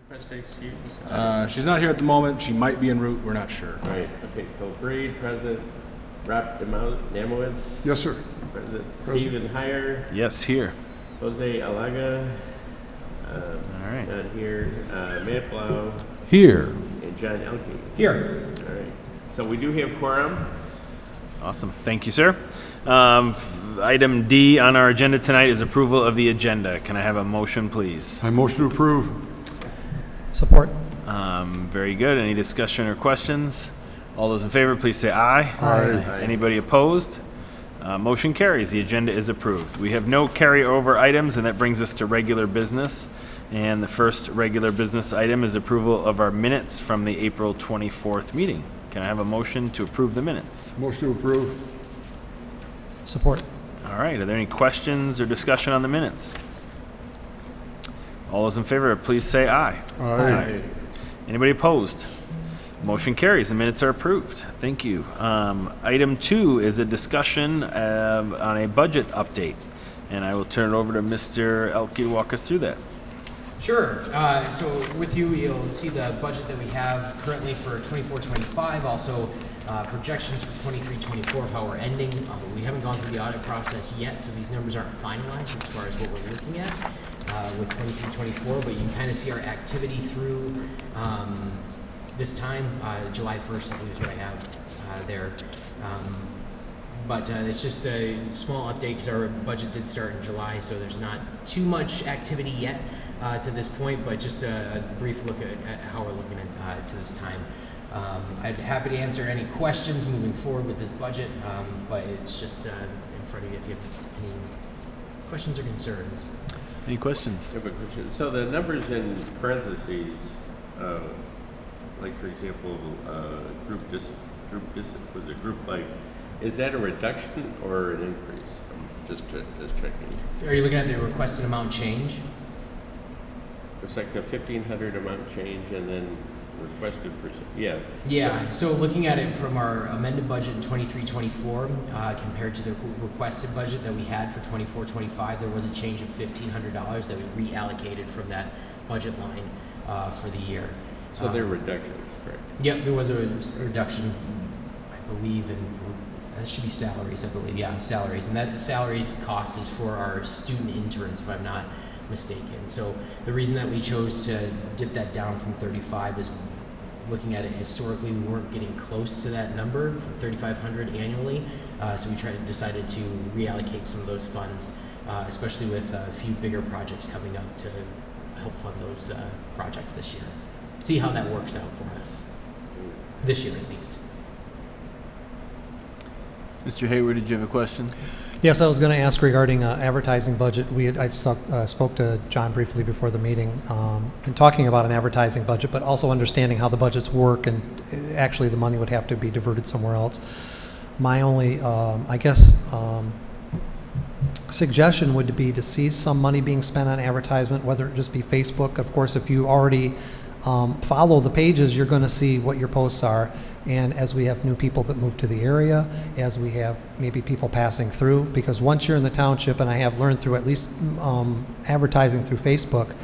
Trustee Stevens? She's not here at the moment. She might be en route. We're not sure. All right, okay, Phil Breed, President. Rob Namowitz? Yes, sir. President. Stephen Heyer? Yes, here. Jose Alaga? All right. Not here. Matt Blau? Here. And John Elke? Here. All right, so we do have quorum. Awesome. Thank you, sir. Item D on our agenda tonight is approval of the agenda. Can I have a motion, please? I motion to approve. Support. Very good. Any discussion or questions? All those in favor, please say aye. Aye. Anybody opposed? Motion carries. The agenda is approved. We have no carryover items, and that brings us to regular business. And the first regular business item is approval of our minutes from the April 24th meeting. Can I have a motion to approve the minutes? Motion to approve. Support. All right. Are there any questions or discussion on the minutes? All those in favor, please say aye. Aye. Anybody opposed? Motion carries. The minutes are approved. Thank you. Item 2 is a discussion on a budget update. And I will turn it over to Mr. Elke to walk us through that. Sure. So with you, you'll see the budget that we have currently for 24-25, also projections for 23-24, how we're ending. We haven't gone through the audit process yet, so these numbers aren't finalized as far as what we're looking at with 23-24, but you can kind of see our activity through this time. July 1st, I believe is what I have there. But it's just a small update because our budget did start in July, so there's not too much activity yet to this point, but just a brief look at how we're looking at to this time. I'd be happy to answer any questions moving forward with this budget, but it's just in front of you if you have any questions or concerns. Any questions? I have a question. So the numbers in parentheses, like for example, group life, is that a reduction or an increase? I'm just checking. Are you looking at the requested amount change? It's like a 1,500 amount change and then requested percent. Yeah. Yeah, so looking at it from our amended budget in 23-24 compared to the requested budget that we had for 24-25, there was a change of $1,500 that we reallocated from that budget line for the year. So they're reductions, correct? Yep, there was a reduction, I believe, in that should be salaries, I believe. Yeah, salaries. And that salaries cost is for our student interns, if I'm not mistaken. So the reason that we chose to dip that down from 35 is looking at it historically, we weren't getting close to that number from 3,500 annually. So we decided to reallocate some of those funds, especially with a few bigger projects coming up to help fund those projects this year. See how that works out for us this year at least. Mr. Hayward, did you have a question? Yes, I was going to ask regarding advertising budget. I spoke to John briefly before the meeting and talking about an advertising budget, but also understanding how the budgets work and actually the money would have to be diverted somewhere else. My only, suggestion would be to see some money being spent on advertisement, whether it just be Facebook. Of course, if you already follow the pages, you're going to see what your posts are. And as we have new people that move to the area, as we have maybe people passing through, because once you're in the township, and I have learned through at least advertising through Facebook,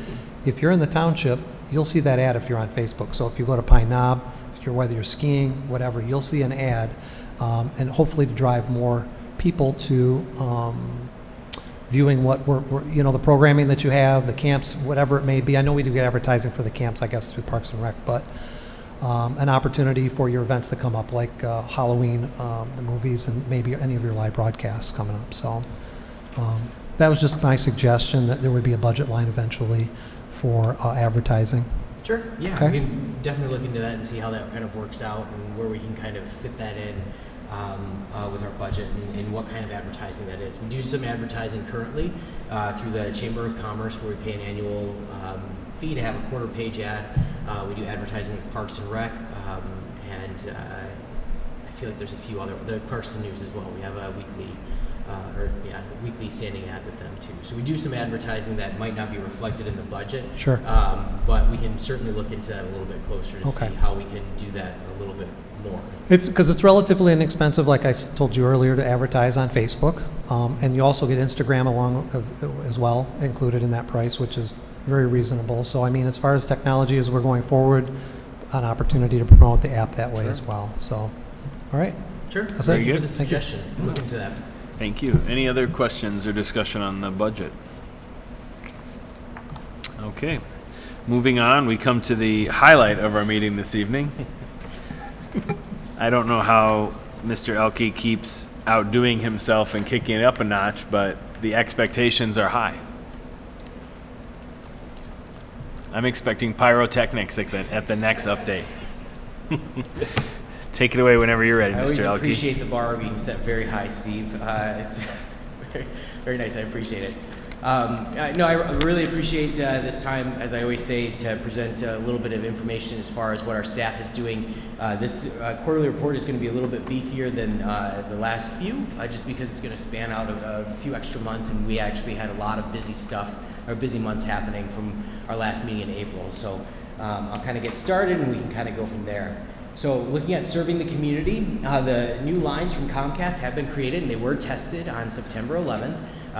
if you're in the township, you'll see that ad if you're on Facebook. So if you go to Pine Knob, whether you're skiing, whatever, you'll see an ad, and hopefully to drive more people to viewing what we're the programming that you have, the camps, whatever it may be. I know we do get advertising for the camps, I guess, through Parks and Rec, but an opportunity for your events to come up, like Halloween, the movies, and maybe any of your live broadcasts coming up. So that was just my suggestion, that there would be a budget line eventually for advertising. Sure. Yeah, Okay. I mean, definitely look into that and see how that kind of works out and where we can kind of fit that in with our budget and what kind of advertising that is. We do some advertising currently through the Chamber of Commerce, where we pay an annual fee to have a quarter-page ad. We do advertising with Parks and Rec, and I feel like there's a few other, the Clarkston News as well. We have a weekly standing ad with them too. So we do some advertising that might not be reflected in the budget. Sure. But we can certainly look into that a little bit closer to see how we can do that a little bit more. It's because it's relatively inexpensive, like I told you earlier, to advertise on Facebook, and you also get Instagram along as well included in that price, which is very reasonable. So, I mean, as far as technology as we're going forward, an opportunity to promote the app that way as well. So, all right. Sure. That's Thank it. you for good. the Thank you. suggestion. Look into that. Thank you. Any other questions or discussion on the budget? Okay. Moving on, we come to the highlight of our meeting this evening. I don't know how Mr. Elke keeps outdoing himself and kicking it up a notch, but the expectations are high. I'm expecting pyrotechnics at the next update. Take it away whenever you're ready, I always Mr. Elke. appreciate the bar being set very high, Steve. It's very, very nice. I appreciate it. No, I really appreciate this time, as I always say, to present a little bit of information as far as what our staff is doing. This quarterly report is going to be a little bit beefier than the last few, just because it's going to span out a few extra months, and we actually had a lot of busy stuff, or busy months happening from our last meeting in April. So I'll kind of get started, and we can kind of go from there. So looking at serving the community, the new lines from Comcast have been created, and they were tested on September 11th.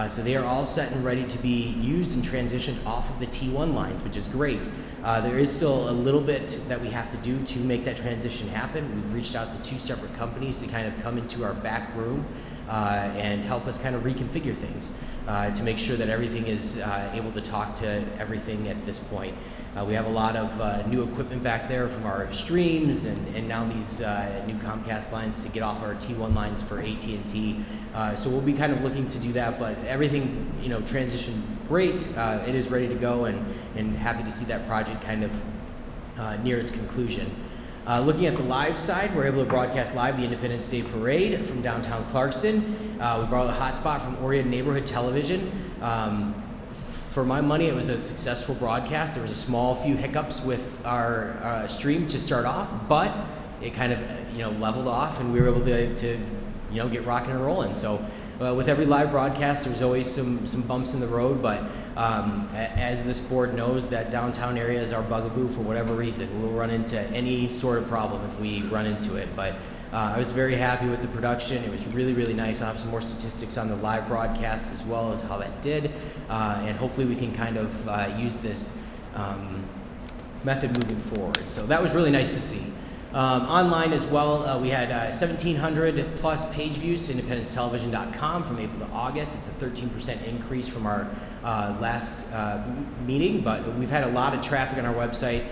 So they are all set and ready to be used and transitioned off of the T1 lines, which is great. There is still a little bit that we have to do to make that transition happen. We've reached out to 2 separate companies to kind of come into our back room and help us kind of reconfigure things to make sure that everything is able to talk to everything at this point. We have a lot of new equipment back there from our streams and now these new Comcast lines to get off our T1 lines for AT&T. So we'll be kind of looking to do that, but everything, transitioned great. It is ready to go and happy to see that project kind of near its conclusion. Looking at the live side, we're able to broadcast live the Independence Day Parade from downtown Clarkston. We borrowed a hotspot from Orion Neighborhood Television. For my money, it was a successful broadcast. There was a small few hiccups with our stream to start off, but it kind of leveled off, and we were able to get rocking and rolling. So with every live broadcast, there's always some bumps in the road, but as this board knows, that downtown area is our bugaboo for whatever reason. We'll run into any sort of problem if we run into it, but I was very happy with the production. It was really, really nice. I'll have some more statistics on the live broadcast as well as how that did. And hopefully we can kind of use this method moving forward. So that was really nice to see. Online as well, we had 1,700 plus page views to independence-television.com from April to August. It's a 13% increase from our last meeting, but we've had a lot of traffic on our website,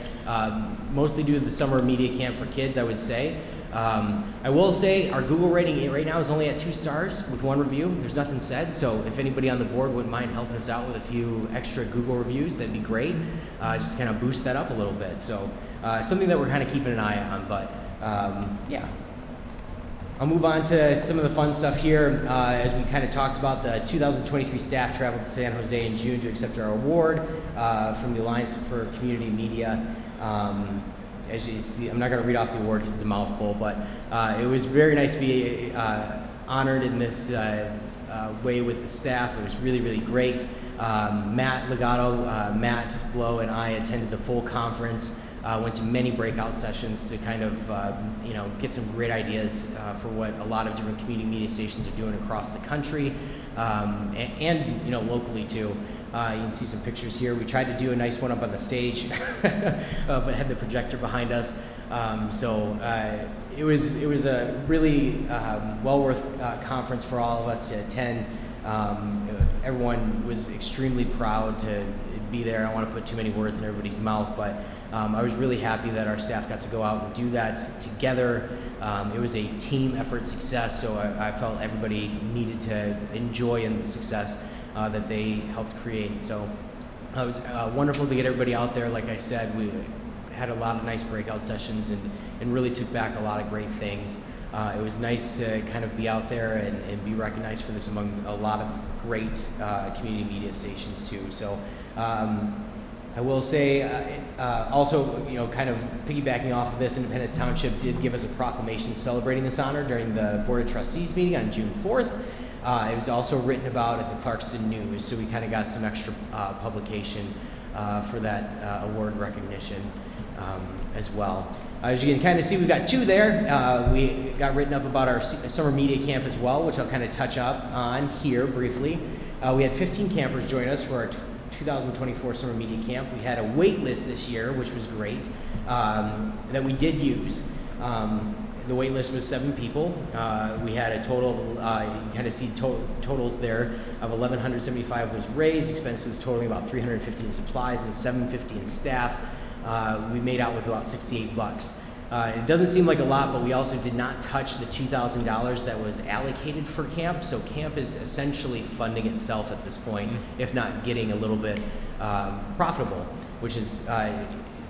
mostly due to the summer media camp for kids, I would say. I will say our Google rating right now is only at 2 stars with 1 review. There's nothing said, so if anybody on the board wouldn't mind helping us out with a few extra Google reviews, that'd be great. Just kind of boost that up a little bit. So something that we're kind of keeping an eye on, but yeah. I'll move on to some of the fun stuff here. As we kind of talked about, the 2023 staff traveled to San Jose in June to accept our award from the Alliance for Community Media. As you see, I'm not going to read off the award because it's a mouthful, but it was very nice to be honored in this way with the staff. It was really, really great. Matt Legato, Matt Blow, and I attended the full conference. Went to many breakout sessions to kind of, get some great ideas for what a lot of different community media stations are doing across the country and locally too. You can see some pictures here. We tried to do a nice one up on the stage, but had the projector behind us. It was a really well worth conference for all of us to attend. Everyone was extremely proud to be there. I don't want to put too many words in everybody's mouth, but I was really happy that our staff got to go out and do that together. It was a team effort success, so I felt everybody needed to enjoy in the success that they helped create. So it was wonderful to get everybody out there. Like I said, we had a lot of nice breakout sessions and really took back a lot of great things. It was nice to kind of be out there and be recognized for this among a lot of great community media stations too. So I will say also, kind of piggybacking off of this, Independence Township did give us a proclamation celebrating this honor during the Board of Trustees meeting on June 4th. It was also written about at the Clarkston News, so we kind of got some extra publication for that award recognition as well. As you can kind of see, we've got 2 there. We got written up about our summer media camp as well, which I'll kind of touch up on here briefly. We had 15 campers join us for our 2024 Summer Media Camp. We had a wait list this year, which was great, that we did use. The wait list was 7 people. We had a total, you kind of see totals there, of $1,175 was raised, expenses totaling about $350 in supplies and $750 in staff. We made out with about $68. It doesn't seem like a lot, but we also did not touch the $2,000 that was allocated for camp. So camp is essentially funding itself at this point, if not getting a little bit profitable, which is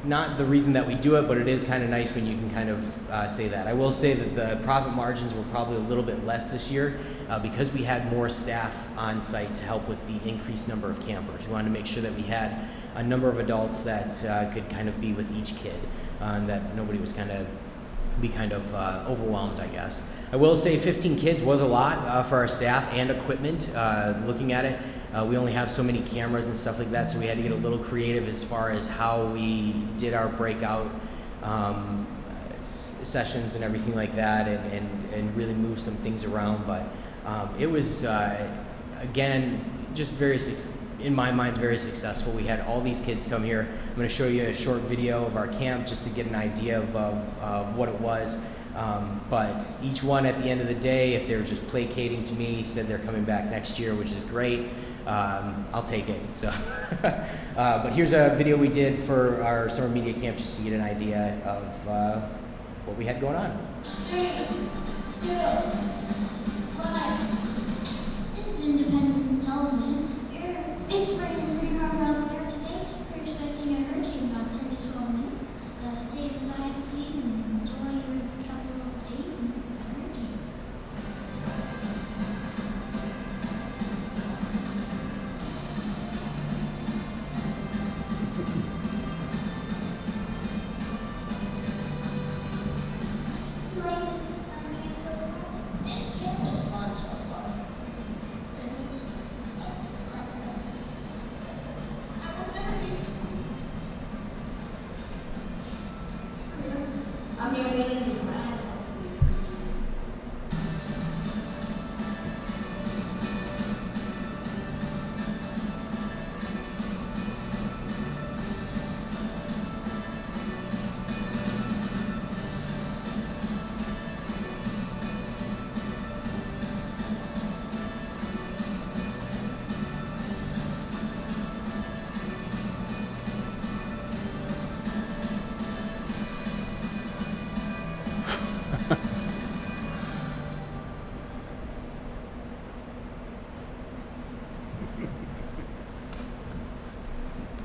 not the reason that we do it, but it is kind of nice when you can kind of say that. I will say that the profit margins were probably a little bit less this year because we had more staff on site to help with the increased number of campers. We wanted to make sure that we had a number of adults that could kind of be with each kid, and that nobody was kind of overwhelmed, I guess. I will say 15 kids was a lot for our staff and equipment. Looking at it, we only have so many cameras and stuff like that, so we had to get a little creative as far as how we did our breakout sessions and everything like that, and really move some things around. But it was, again, just in my mind, very successful. We had all these kids come here. I'm going to show you a short video of our camp just to get an idea of what it was. But each one at the end of the day, if they're just placating to me, said they're coming back next year, which is great. I'll take it. So, but here's a video we did for our summer media camp just to get an idea of what we had going on. 3, 2, 1. This is Independence Television. It's raining pretty hard out there today. We're expecting a hurricane about 10 to 12 minutes. Stay inside, please, and enjoy your couple of days with a hurricane. You like this summer camp so far? This camp is fun so far. I'm your baby friend.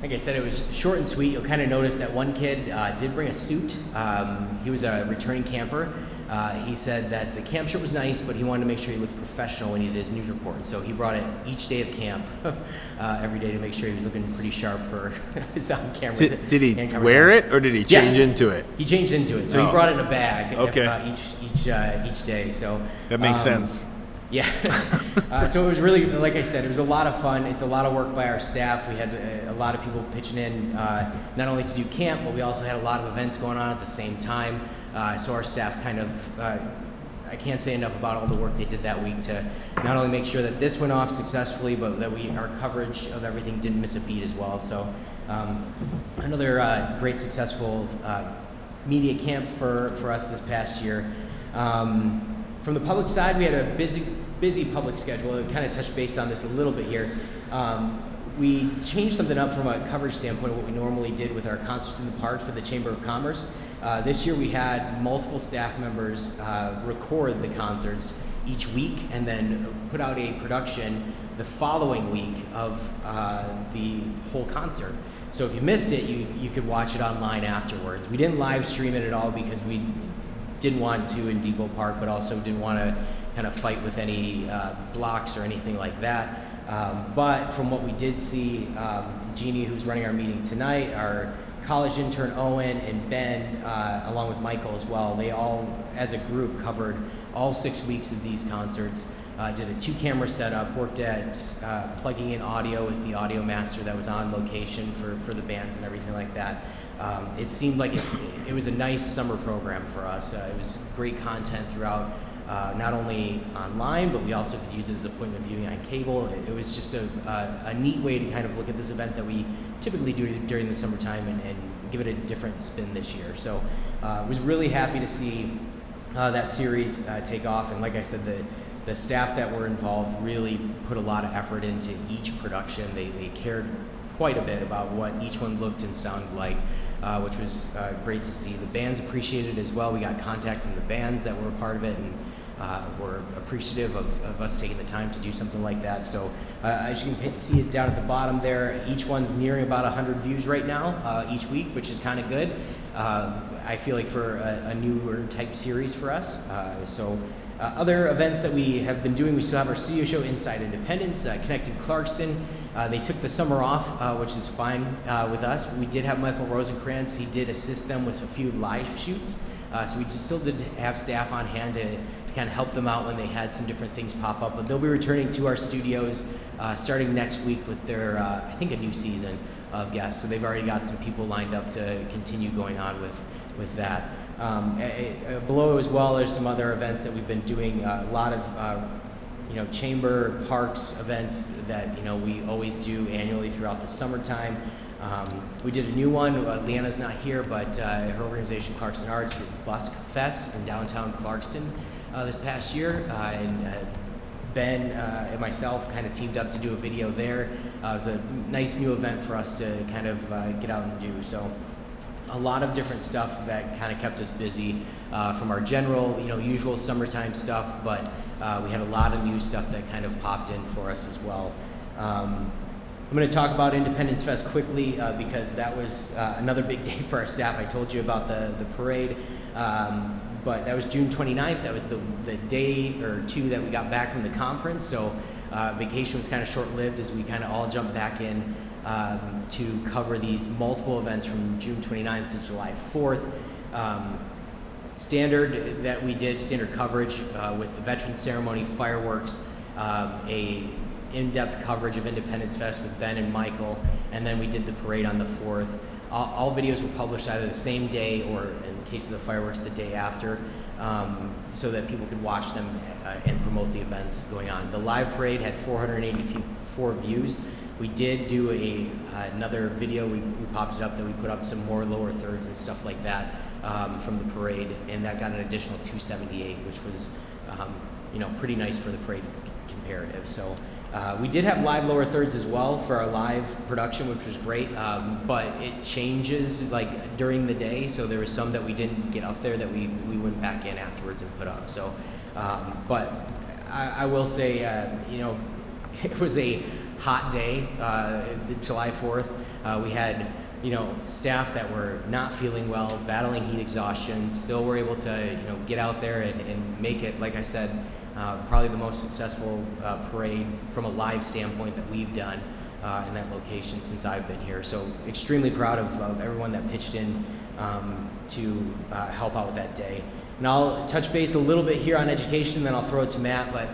Like I said, it was short and sweet. You'll kind of notice that one kid did bring a suit. He was a returning camper. He said that the camp shirt was nice, but he wanted to make sure he looked professional when he did his news report. So he brought it each day of camp, every day, to make sure he was looking pretty sharp for his on camera. Did he wear it, or did he change into it? He changed into it. So he brought it in a bag each day. So That makes sense. Yeah. So it was really, like I said, it was a lot of fun. It's a lot of work by our staff. We had a lot of people pitching in, not only to do camp, but we also had a lot of events going on at the same time. So our staff kind of, I can't say enough about all the work they did that week to not only make sure that this went off successfully, but that our coverage of everything didn't miss a beat as well. So another great successful media camp for us this past year. From the public side, we had a busy public schedule. I kind of touched base on this a little bit here. We changed something up from a coverage standpoint of what we normally did with our concerts in the parks with the Chamber of Commerce. This year we had multiple staff members record the concerts each week and then put out a production the following week of the whole concert. So if you missed it, you could watch it online afterwards. We didn't live stream it at all because we didn't want to in Depot Park, but also didn't want to kind of fight with any blocks or anything like that. But from what we did see, Jeannie, who's running our meeting tonight, our college intern Owen and Ben, along with Michael as well, they all, as a group, covered all 6 weeks of these concerts. Did a 2-camera setup, worked at plugging in audio with the audio master that was on location for the bands and everything like that. It seemed like it was a nice summer program for us. It was great content throughout not only online, but we also could use it as appointment viewing on cable. It was just a neat way to kind of look at this event that we typically do during the summertime and give it a different spin this year. So was really happy to see that series take off. And like I said, the staff that were involved really put a lot of effort into each production. They cared quite a bit about what each one looked and sounded like, which was great to see. The bands appreciated it as well. We got contact from the bands that were a part of it and were appreciative of us taking the time to do something like that. So as you can see it down at the bottom there, each one's nearing about 100 views right now each week, which is kind of good. I feel like for a newer type series for us. Other events that we have been doing, we still have our studio show Inside Independence, Connected Clarkston. They took the summer off, which is fine with us. We did have Michael Rosenkrantz. He did assist them with a few live shoots. So we still did have staff on hand to kind of help them out when they had some different things pop up. But they'll be returning to our studios starting next week with their, I think, a new season of guests. So they've already got some people lined up to continue going on with that. Below as well, there's some other events that we've been doing. A lot of chamber parks events that we always do annually throughout the summertime. We did a new one. Leanna's not here, but her organization, Clarkston Arts, did Busk Fest in downtown Clarkston this past year. Ben and myself kind of teamed up to do a video there. It was a nice new event for us to kind of get out and do. So a lot of different stuff that kind of kept us busy from our general, usual summertime stuff, but we had a lot of new stuff that kind of popped in for us as well. I'm going to talk about Independence Fest quickly because that was another big day for our staff. I told you about the parade, but that was June 29th. That was the day or two that we got back from the conference, so vacation was kind of short-lived as we kind of all jumped back in to cover these multiple events from June 29th to July 4th. Standard that we did, standard coverage with the Veterans Ceremony, fireworks, a in-depth coverage of Independence Fest with Ben and Michael, and then we did the parade on the 4th. All videos were published either the same day or, in the case of the fireworks, the day after, so that people could watch them and promote the events going on. The live parade had 484 views. We did do another video, we popped it up, that we put up some more lower thirds and stuff like that from the parade, and that got an additional 278, which was pretty nice for the parade comparative. So we did have live lower thirds as well for our live production, which was great, but it changes like during the day, so there was some that we didn't get up there that we went back in afterwards and put up. So but I will say it was a hot day, July 4th. We had staff that were not feeling well, battling heat exhaustion, still were able to get out there and make it, like I said, probably the most successful parade from a live standpoint that we've done in that location since I've been here. So extremely proud of everyone that pitched in to help out with that day. And I'll touch base a little bit here on education, then I'll throw it to Matt. But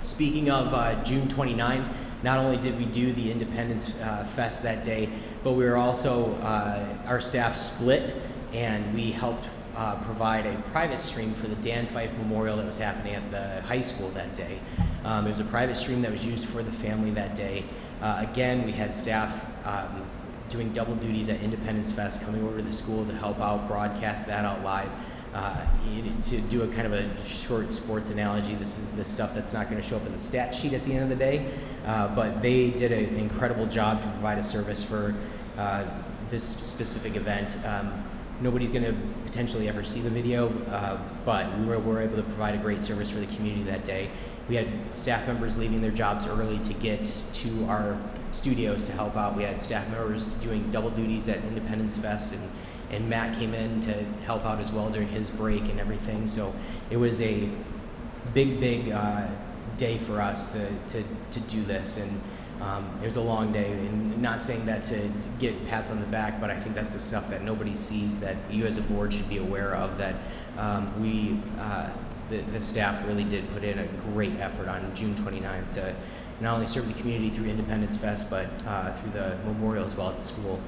speaking of June 29th, not only did we do the Independence Fest that day, but we were also, our staff split and we helped provide a private stream for the Dan Fife Memorial that was happening at the high school that day. It was a private stream that was used for the family that day. Again, we had staff doing double duties at Independence Fest, coming over to the school to help out, broadcast that out live. To do a kind of a short sports analogy, this is the stuff that's not going to show up in the stat sheet at the end of the day, but they did an incredible job to provide a service for this specific event. Nobody's going to potentially ever see the video, but we were able to provide a great service for the community that day. We had staff members leaving their jobs early to get to our studios to help out. We had staff members doing double duties at Independence Fest, and Matt came in to help out as well during his break and everything. So it was a big day for us to do this, and it was a long day. And not saying that to get pats on the back, but I think that's the stuff that nobody sees that you as a board should be aware of, that the staff really did put in a great effort on June 29th to not only serve the community through Independence Fest, but through the memorial as well at the school.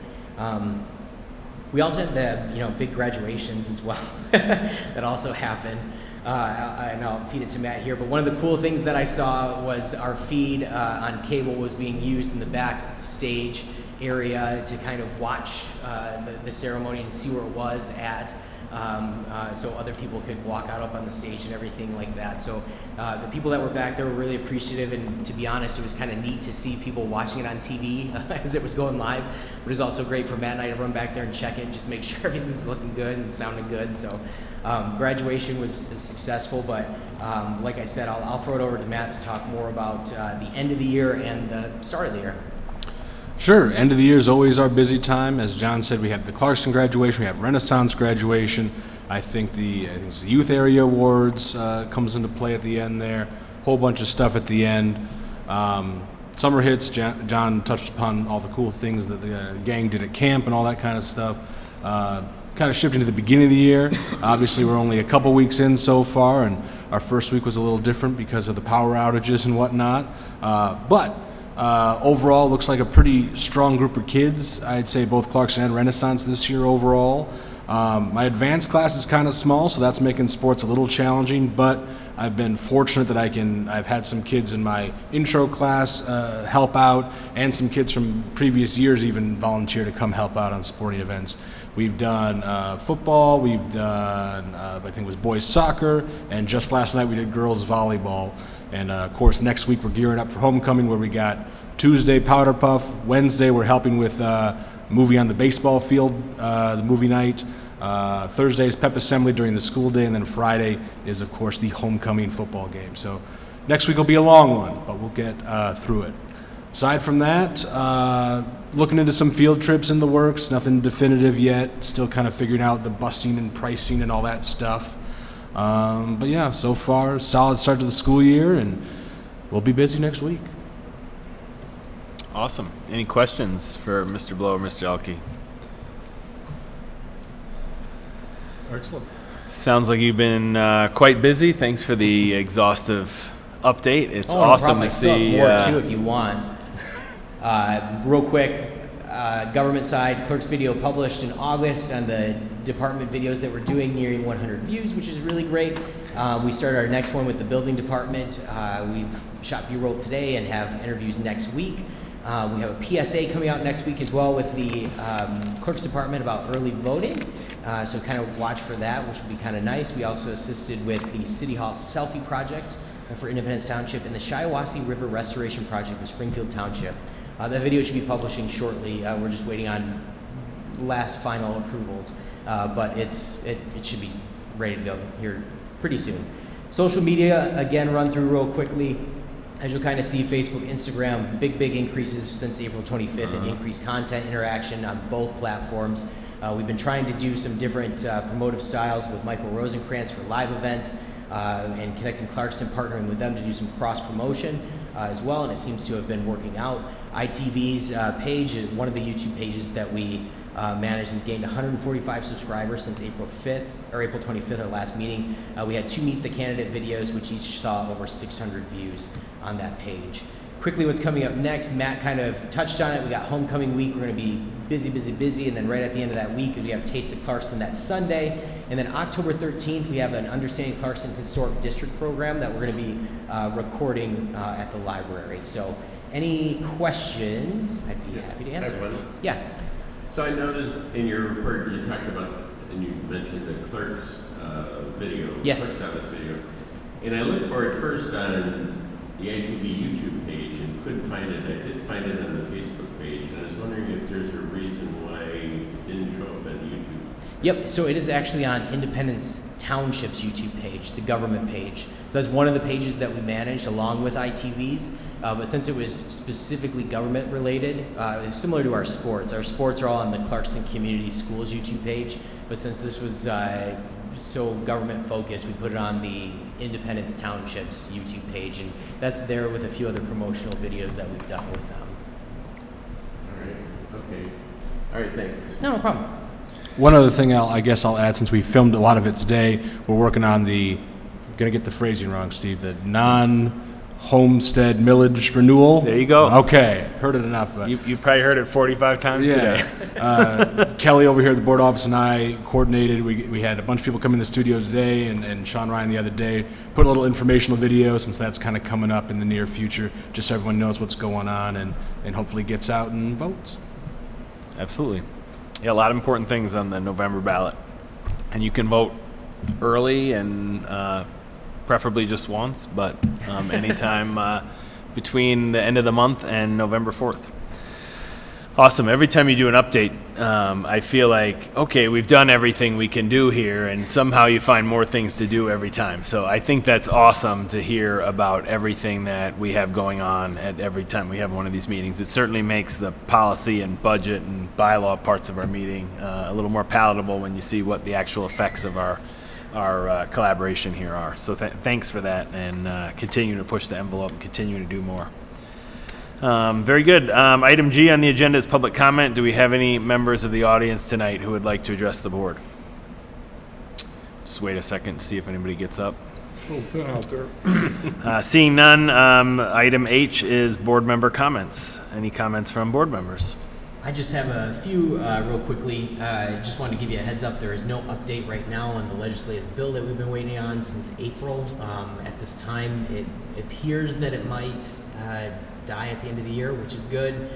We also had the big graduations as well that also happened. and I'll feed it to Matt here. But one of the cool things that I saw was our feed on cable was being used in the backstage area to kind of watch the ceremony and see where it was at. So other people could walk out up on the stage and everything like that. So the people that were back there were really appreciative, and to be honest, it was kind of neat to see people watching it on TV as it was going live. But it was also great for Matt and I to run back there and check it and just make sure everything's looking good and sounding good. So graduation was successful, but like I said, I'll throw it over to Matt to talk more about the end of the year and the start of the year. Sure. End of the year is always our busy time. As John said, we have the Clarkston graduation, we have Renaissance graduation. I think it's the Youth Area Awards comes into play at the end there. Whole bunch of stuff at the end. Summer hits. John touched upon all the cool things that the gang did at camp and all that kind of stuff. Kind of shifting to the beginning of the year. Obviously, we're only a couple weeks in so far, and our first week was a little different because of the power outages and whatnot. But overall, looks like a pretty strong group of kids. I'd say both Clarkston and Renaissance this year overall. My advanced class is kind of small, so that's making sports a little challenging, but I've been fortunate that I've had some kids in my intro class help out, and some kids from previous years even volunteer to come help out on sporting events. We've done football, we've done, I think it was boys soccer, and just last night we did girls volleyball. And of course, next week we're gearing up for homecoming, where we got Tuesday Powder Puff, Wednesday we're helping with movie on the baseball field, the movie night. Thursday is pep assembly during the school day, and then Friday is, of course, the homecoming football game. So next week will be a long one, but we'll get through it. Aside from that, looking into some field trips in the works, nothing definitive yet, still kind of figuring out the busing and pricing and all that stuff. But yeah, so far, solid start to the school year, and we'll be busy next week. Awesome. Any questions for Mr. Blow or Mr. Elke? Excellent. Sounds like you've been quite busy. Thanks for the exhaustive update. It's no awesome problem. to I still see. have more too if you want. Real quick, government side, Clerks video published in August on the department videos that we're doing, nearing 100 views, which is really great. We started our next one with the building department. We've shot B-roll today and have interviews next week. We have a PSA coming out next week as well with the clerks department about early voting. So kind of watch for that, which would be kind of nice. We also assisted with the City Hall selfie project for Independence Township and the Shiawassee River Restoration Project with Springfield Township. That video should be publishing shortly. We're just waiting on last final approvals, but it should be ready to go here pretty soon. Social media, again, run through real quickly. As you'll kind of see, Facebook, Instagram, big increases since April 25th and increased content interaction on both platforms. We've been trying to do some different promotive styles with Michael Rosenkrantz for live events and Connecting Clarkston, partnering with them to do some cross-promotion as well, and it seems to have been working out. ITV's page, one of the YouTube pages that we managed, has gained 145 subscribers since April 25th, our last meeting. We had 2 Meet the Candidate videos, which each saw over 600 views on that page. Quickly, what's coming up next, Matt kind of touched on it. We got homecoming week. We're going to be busy, and then right at the end of that week, we have Taste of Clarkston that Sunday. And then October 13th, we have an Understanding Clarkston Historic District program that we're going to be recording at the library. So any questions, I'd be happy to answer. I have one. Yeah. So I noticed in your report you talked about, and you mentioned the clerks video, Yes. clerks office video, and I looked for it first on the ITV YouTube page and couldn't find it. I did find it on the Facebook page, and I was wondering if there's a reason why it didn't show up on YouTube. Yep, so it is actually on Independence Township's YouTube page, the government page. So that's one of the pages that we managed along with ITV's. But since it was specifically government related, it's similar to our sports. Our sports are all on the Clarkston Community Schools YouTube page. But since this was so government focused, we put it on the Independence Township's YouTube page. And that's there with a few other promotional videos that we've done with them. All right. Okay. All right. Thanks. No problem. One other thing I guess I'll add, since we filmed a lot of it today, we're working on the, I'm going to get the phrasing wrong, Steve, the homestead millage renewal. There you go. Okay, heard it enough. But You probably heard it 45 times today. Kelly over here at the board office and I coordinated. We had a bunch of people come in the studio today, and Sean Ryan the other day, put a little informational video since that's kind of coming up in the near future, just so everyone knows what's going on and hopefully gets out and votes. Absolutely. Yeah, a lot of important things on the November ballot. And you can vote early and preferably just once, but anytime between the end of the month and November 4th. Awesome. Every time you do an update, I feel like, okay, we've done everything we can do here, and somehow you find more things to do every time. So I think that's awesome to hear about everything that we have going on at every time we have one of these meetings. It certainly makes the policy and budget and bylaw parts of our meeting a little more palatable when you see what the actual effects of our collaboration here are. So thanks for that, and continue to push the envelope and continue to do more. Very good. Item G on the agenda is public comment. Do we have any members of the audience tonight who would like to address the board? Just wait a second to see if anybody gets up. A little thin out there. Seeing none, item H is board member comments. Any comments from board members? I just have a few real quickly. Just wanted to give you a heads up. There is no update right now on the legislative bill that we've been waiting on since April. At this time, it appears that it might die at the end of the year, which is good.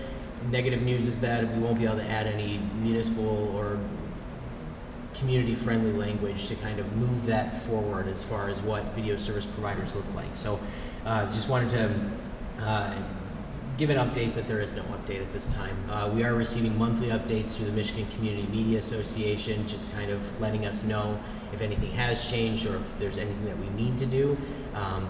Negative news is that we won't be able to add any municipal or community-friendly language to kind of move that forward as far as what video service providers look like. So just wanted to give an update that there is no update at this time. We are receiving monthly updates through the Michigan Community Media Association, just kind of letting us know if anything has changed or if there's anything that we need to do.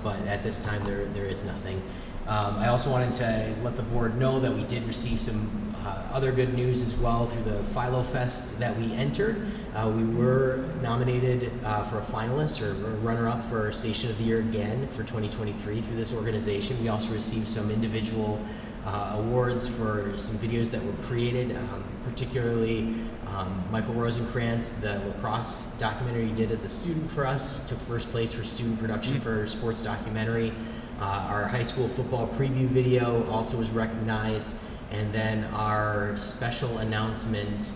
But at this time, there is nothing. I also wanted to let the board know that we did receive some other good news as well through the Philo Fest that we entered. We were nominated for a finalist or a runner-up for Station of the Year again for 2023 through this organization. We also received some individual awards for some videos that were created, particularly Michael Rosenkrantz, the lacrosse documentary he did as a student for us, took first place for student production for sports documentary. Our high school football preview video also was recognized, and then our special announcement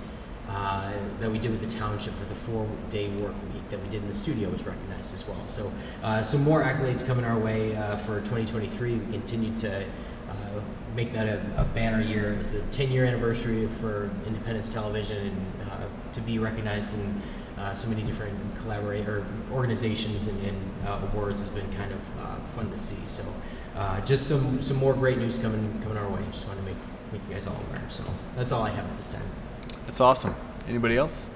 that we did with the township for the 4-day work week that we did in the studio was recognized as well. So some more accolades coming our way for 2023. We continue to make that a banner year. It was the 10-year anniversary for Independence Television, and to be recognized in so many different organizations and awards has been kind of fun to see. So just some more great news coming our way. Just want to make you guys all aware. So that's all I have at this time. That's awesome. Anybody else?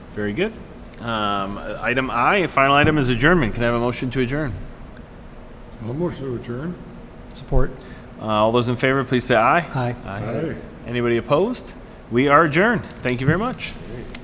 Very good. Item I, final item is adjournment. Can I have a motion to adjourn? A motion to adjourn. Support. All those in favor, please say aye. Aye. Aye. Anybody opposed? We are adjourned. Thank you very much. Great.